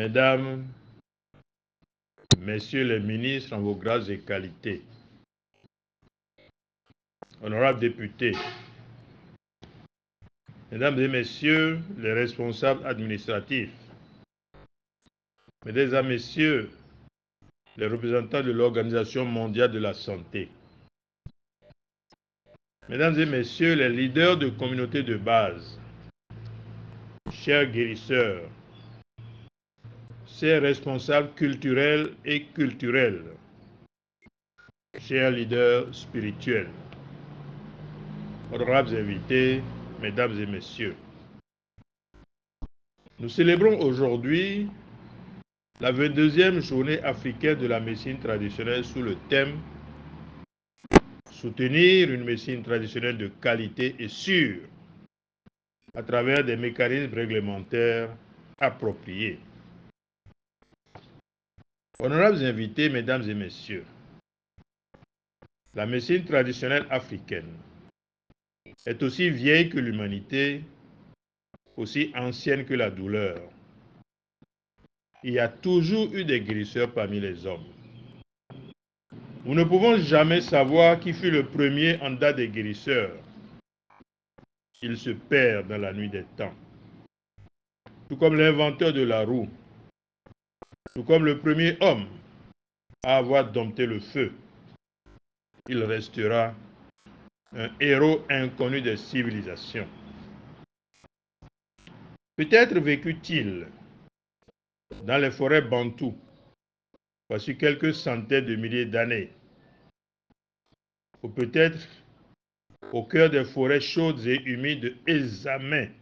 Mesdames, Messieurs les ministres en vos grâces et qualités, honorables députés, Mesdames et Messieurs les responsables administratifs, Mesdames et Messieurs les représentants de l'Organisation mondiale de la santé, Mesdames et Messieurs les leaders de communautés de base, chers guérisseurs, chers responsables culturels et culturels, chers leaders spirituels, honorables invités, Mesdames et Messieurs, nous célébrons aujourd'hui la 22e journée africaine de la médecine traditionnelle sous le thème « Soutenir une médecine traditionnelle de qualité et sûre à travers des mécanismes réglementaires appropriés ». Honorables invités, Mesdames et Messieurs, la médecine traditionnelle africaine est aussi vieille que l'humanité, aussi ancienne que la douleur. Il y a toujours eu des guérisseurs parmi les hommes. Nous ne pouvons jamais savoir qui fut le premier en date des guérisseurs. Il se perd dans la nuit des temps. Tout comme l'inventeur de la roue, tout comme le premier homme à avoir dompté le feu, il restera un héros inconnu des civilisations. Peut-être vécut-il dans les forêts bantoues, voici quelques centaines de milliers d'années, ou peut-être au cœur des forêts chaudes et humides Ezamé.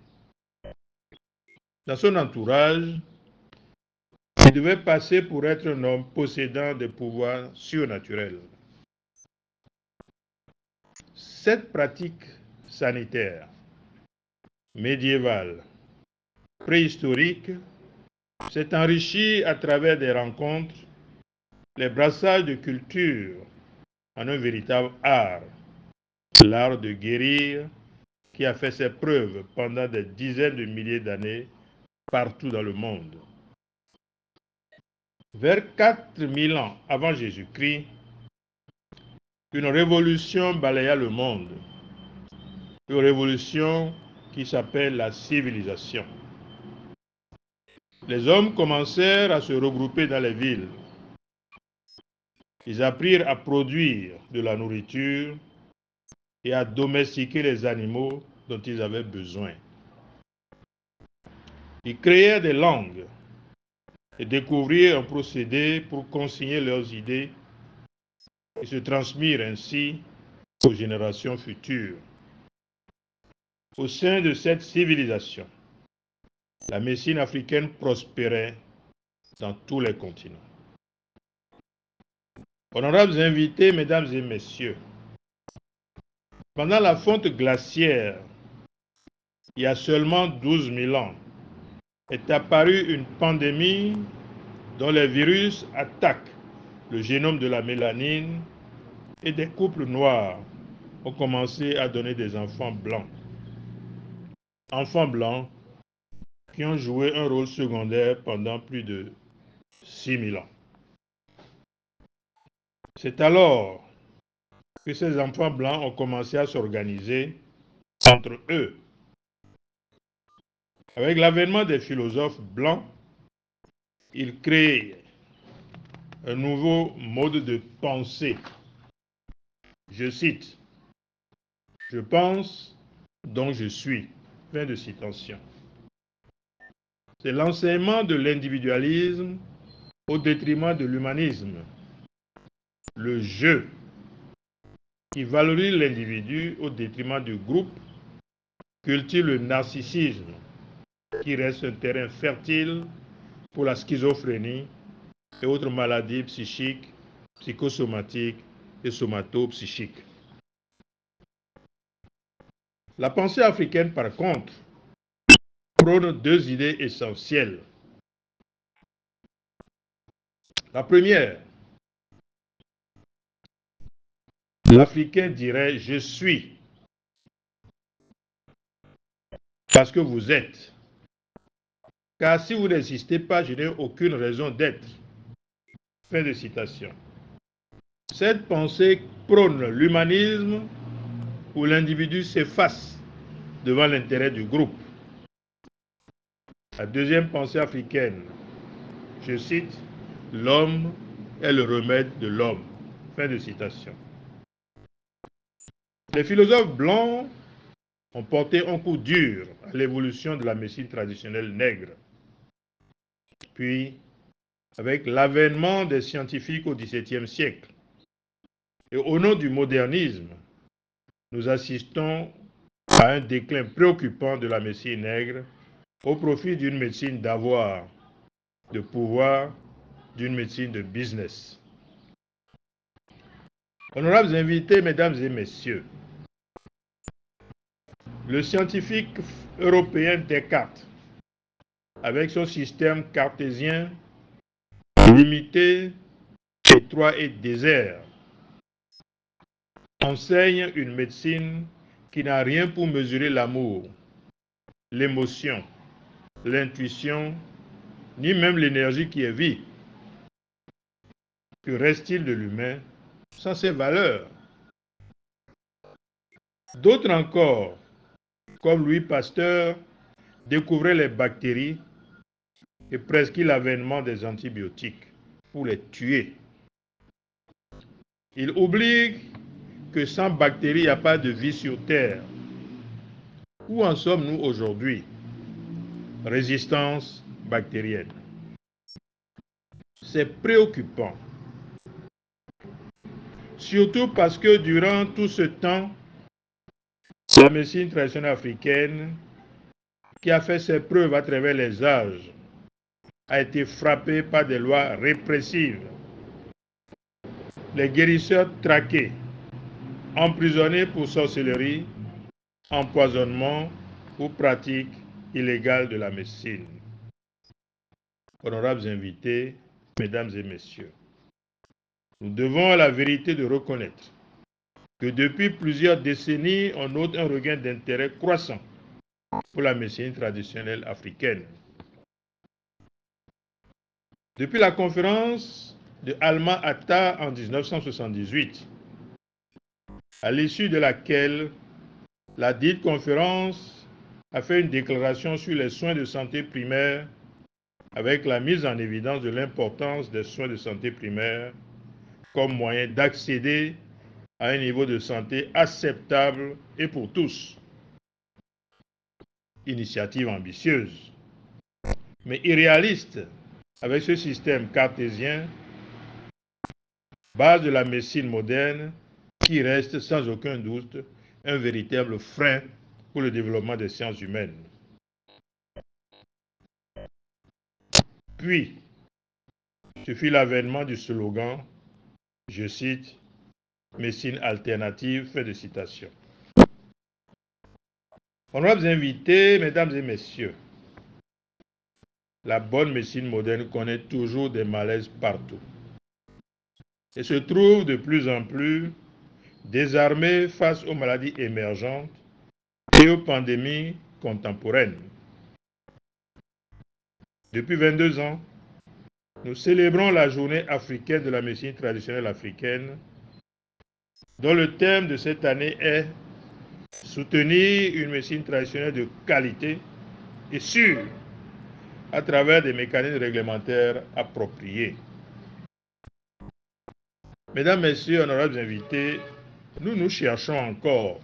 Dans son entourage, il devait passer pour être un homme possédant des pouvoirs surnaturels. Cette pratique sanitaire médiévale, préhistorique, s'est enrichie à travers des rencontres, les brassages de culture en un véritable art, l'art de guérir qui a fait ses preuves pendant des dizaines de milliers d'années partout dans le monde. Vers 4000 ans avant Jésus-Christ, une révolution balaya le monde, une révolution qui s'appelle la civilisation. Les hommes commencèrent à se regrouper dans les villes. Ils apprirent à produire de la nourriture et à domestiquer les animaux dont ils avaient besoin. Ils créèrent des langues et découvrirent un procédé pour consigner leurs idées et se transmirent ainsi aux générations futures. Au sein de cette civilisation, la médecine africaine prospérait dans tous les continents. Honorables invités, Mesdames et Messieurs, pendant la fonte glaciaire, il y a seulement 12 000 ans, est apparue une pandémie dont les virus attaquent le génome de la mélanine et des couples noirs ont commencé à donner des enfants blancs. Enfants blancs qui ont joué un rôle secondaire pendant plus de 6 000 ans. C'est alors que ces enfants blancs ont commencé à s'organiser entre eux. Avec l'avènement des philosophes blancs, ils créent un nouveau mode de pensée. Je cite, « Je pense, donc je suis ». Fin de citation. C'est l'enseignement de l'individualisme au détriment de l'humanisme. Le je qui valorise l'individu au détriment du groupe cultive le narcissisme qui reste un terrain fertile pour la schizophrénie et autres maladies psychiques, psychosomatiques et somatopsychiques. La pensée africaine, par contre, prône deux idées essentielles. La première, l'Africain dirait « je suis » parce que vous êtes. car si vous n'existez pas, je n'ai aucune raison d'être. Fin de citation. Cette pensée prône l'humanisme où l'individu s'efface devant l'intérêt du groupe. La deuxième pensée africaine, je cite, « L'homme est le remède de l'homme ». Fin de citation. Les philosophes blancs ont porté un coup dur à l'évolution de la médecine traditionnelle nègre. Puis, avec l'avènement des scientifiques au XVIIe siècle, et au nom du modernisme, nous assistons à un déclin préoccupant de la médecine nègre au profit d'une médecine d'avoir, de pouvoir, d'une médecine de business. Honorables invités, mesdames et messieurs, le scientifique européen Descartes, avec son système cartésien limité, étroit et désert, enseigne une médecine qui n'a rien pour mesurer l'amour, l'émotion, l'intuition, ni même l'énergie qui est vie. Que reste-t-il de l'humain sans ses valeurs? D'autres encore, comme Louis Pasteur, découvraient les bactéries et prescrivent l'avènement des antibiotiques pour les tuer. Il oublie que sans bactéries, il n'y a pas de vie sur Terre. Où en sommes-nous aujourd'hui? Résistance bactérienne. C'est préoccupant. Surtout parce que durant tout ce temps, la médecine traditionnelle africaine, qui a fait ses preuves à travers les âges, a été frappée par des lois répressives. Les guérisseurs traqués, emprisonnés pour sorcellerie, empoisonnement ou pratique illégale de la médecine. Honorables invités, mesdames et messieurs, nous devons à la vérité de reconnaître que depuis plusieurs décennies, on note un regain d'intérêt croissant pour la médecine traditionnelle africaine. Depuis la conférence de Alma-Ata en 1978, à l'issue de laquelle la dite conférence a fait une déclaration sur les soins de santé primaire avec la mise en évidence de l'importance des soins de santé primaire comme moyen d'accéder à un niveau de santé acceptable et pour tous. Initiative ambitieuse, mais irréaliste avec ce système cartésien, base de la médecine moderne, qui reste sans aucun doute un véritable frein pour le développement des sciences humaines. Puis, ce fut l'avènement du slogan, je cite, « médecine alternative », fin de citation. Honorables invités, mesdames et messieurs, la bonne médecine moderne connaît toujours des malaises partout et se trouve de plus en plus désarmée face aux maladies émergentes et aux pandémies contemporaines. Depuis 22 ans, nous célébrons la journée africaine de la médecine traditionnelle africaine, dont le thème de cette année est « Soutenir une médecine traditionnelle de qualité et sûre à travers des mécanismes réglementaires appropriés ». Mesdames, Messieurs, honorables invités, nous cherchons encore.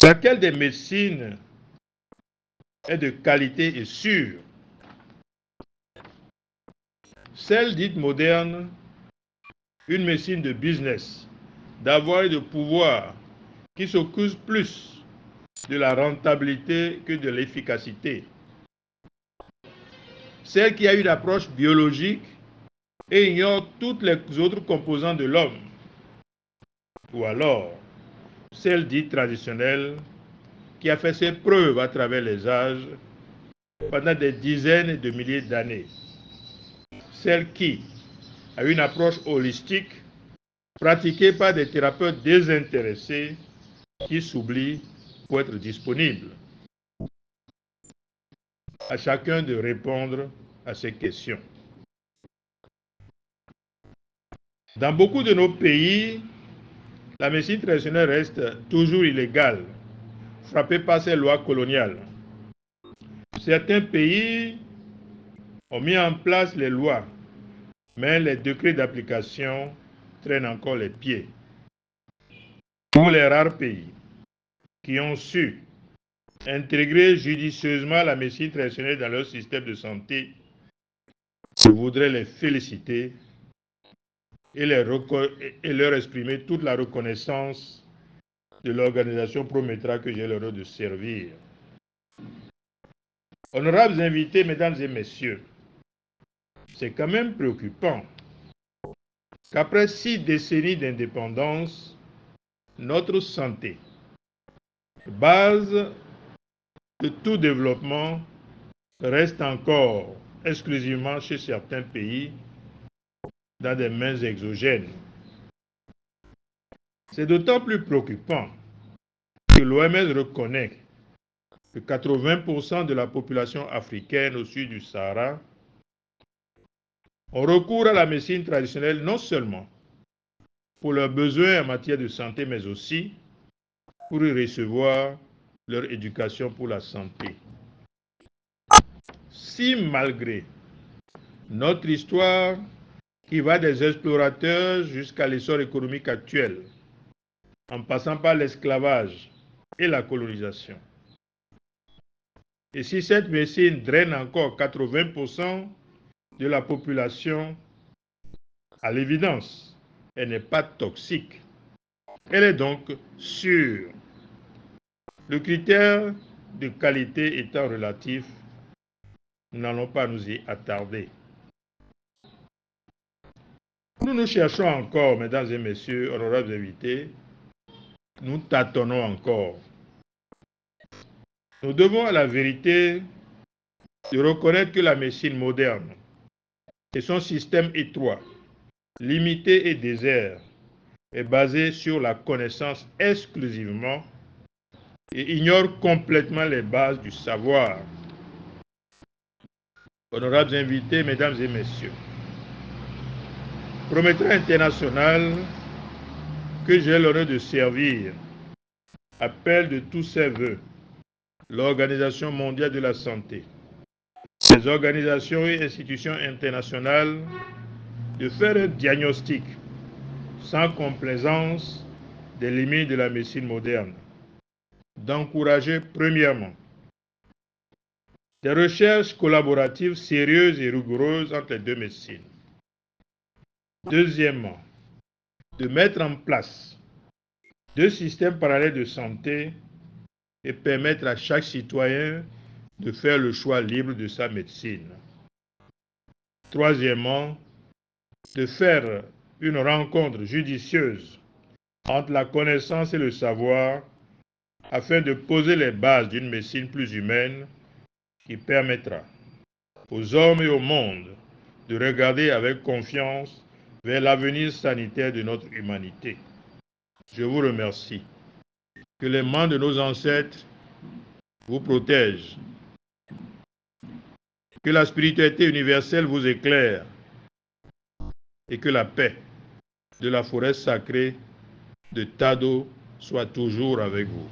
Laquelle des médecines est de qualité et sûre? Celle dite moderne, une médecine de business, d'avoir et de pouvoir, qui s'occupe plus de la rentabilité que de l'efficacité. Celle qui a une approche biologique et ignore toutes les autres composantes de l'homme. Ou alors, celle dite traditionnelle, qui a fait ses preuves à travers les âges pendant des dizaines de milliers d'années. Celle qui a une approche holistique pratiquée par des thérapeutes désintéressés qui s'oublient pour être disponibles. à chacun de répondre à ces questions. Dans beaucoup de nos pays, la médecine traditionnelle reste toujours illégale, frappée par ces lois coloniales. Certains pays ont mis en place les lois, mais les décrets d'application traînent encore les pieds. Pour les rares pays qui ont su intégrer judicieusement la médecine traditionnelle dans leur système de santé, je voudrais les féliciter et leur exprimer toute la reconnaissance de l'organisation Prométra que j'ai l'honneur de servir. Honorables invités, mesdames et messieurs, c'est quand même préoccupant qu'après 6 décennies d'indépendance, notre santé, base de tout développement, reste encore exclusivement chez certains pays dans des mains exogènes. C'est d'autant plus préoccupant que l'OMS reconnaît que 80% de la population africaine au sud du Sahara ont recours à la médecine traditionnelle non seulement pour leurs besoins en matière de santé, mais aussi pour y recevoir leur éducation pour la santé. Si malgré notre histoire qui va des explorateurs jusqu'à l'essor économique actuel, en passant par l'esclavage et la colonisation, et si cette médecine draine encore 80% de la population, à l'évidence, elle n'est pas toxique. Elle est donc sûre. Le critère de qualité étant relatif, nous n'allons pas nous y attarder. Nous cherchons encore, mesdames et messieurs, honorables invités, nous tâtonnons encore. Nous devons à la vérité de reconnaître que la médecine moderne et son système étroit, limité et désert est basé sur la connaissance exclusivement et ignore complètement les bases du savoir. Honorables invités, mesdames et messieurs, Prométra International, que j'ai l'honneur de servir, appelle de tous ses voeux l'Organisation mondiale de la santé, les organisations et institutions internationales de faire un diagnostic sans complaisance des limites de la médecine moderne, d'encourager premièrement des recherches collaboratives sérieuses et rigoureuses entre les deux médecines. Deuxièmement, de mettre en place 2 systèmes parallèles de santé et permettre à chaque citoyen de faire le choix libre de sa médecine. Troisièmement, de faire une rencontre judicieuse entre la connaissance et le savoir afin de poser les bases d'une médecine plus humaine qui permettra aux hommes et au monde de regarder avec confiance vers l'avenir sanitaire de notre humanité. Je vous remercie. Que les mains de nos ancêtres vous protègent. Que la spiritualité universelle vous éclaire. Et que la paix de la forêt sacrée de Tado soit toujours avec vous.